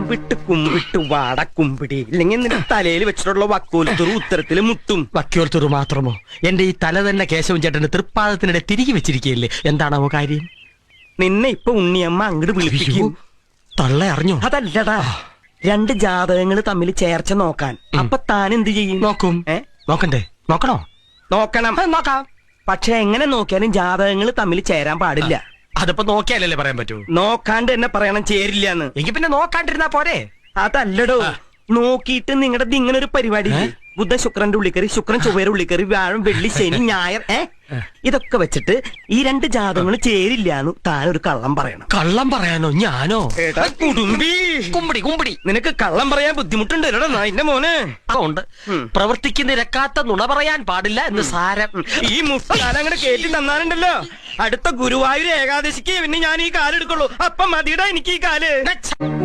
കുമ്പിട്ട് വാട കുമ്പിടി ഇല്ലെങ്കിൽ നിന്റെ തലയിൽ വെച്ചിട്ടുള്ള വക്കോലത്തുറു ഉത്തരത്തില് മുട്ടും. വക്യോർത്തുറു മാത്രമോ? എന്റെ ഈ തല തന്നെ കേശവൻ ചേട്ടന്റെ തൃപ്പാദത്തിനിടെ തിരികെ വെച്ചിരിക്കുകയല്ലേ. എന്താണാവോ കാര്യം? നിന്നെ ഇപ്പൊ ഉണ്ണിയമ്മ അങ്ങോട്ട് വിളിപ്പിക്കും. തള്ള അറിഞ്ഞോ? അതല്ലടാ, രണ്ട് ജാതകങ്ങൾ തമ്മിൽ ചേർച്ച നോക്കാൻ. അപ്പൊ താൻ എന്ത് ചെയ്യും? നോക്കും. നോക്കണ്ടേ? നോക്കണോ? നോക്കണം. നോക്കാം. പക്ഷെ എങ്ങനെ നോക്കിയാലും ജാതകങ്ങൾ തമ്മിൽ ചേരാൻ പാടില്ല. അതിപ്പോ നോക്കിയാലല്ലേ പറയാൻ പറ്റൂ. നോക്കാണ്ട് എന്നെ പറയണം ചേരില്ലാന്ന്. എങ്കിൽ പിന്നെ നോക്കാണ്ടിരുന്നാ പോരെ? അതല്ലടോ, നോക്കിയിട്ട് നിങ്ങളുടെ ഇങ്ങനെ ഒരു പരിപാടി ബുധൻ ശുക്രന്റെ ഉള്ളിക്കറി, ശുക്രൻ ചൊവ്വയുടെ ഉള്ളിക്കറി, വ്യാഴം വെള്ളി ശനി ഞായർ ഇതൊക്കെ വെച്ചിട്ട് ഈ രണ്ട് ജാതകങ്ങൾ ചേരില്ലാന്ന് താനൊരു കള്ളം പറയണം. കള്ളം പറയാനോ? ഞാനോ? കുടുംബി കുമ്പടി കുമ്പടി. നിനക്ക് കള്ളം പറയാൻ ബുദ്ധിമുട്ടുണ്ട് എന്റെ മോനെ. അതുകൊണ്ട് പ്രവർത്തിക്കുന്ന രക്കാത്ത നുണ പറയാൻ പാടില്ല എന്ന് സാരം. ഈ മുക്കാലം അങ്ങോട്ട് കേട്ടി തന്നാലുണ്ടല്ലോ, അടുത്ത ഗുരുവായൂർ ഏകാദശിക്ക് പിന്നെ ഞാൻ ഈ കാലെടുക്കുള്ളൂ. അപ്പം മതിയുടെ എനിക്ക് ഈ കാല്.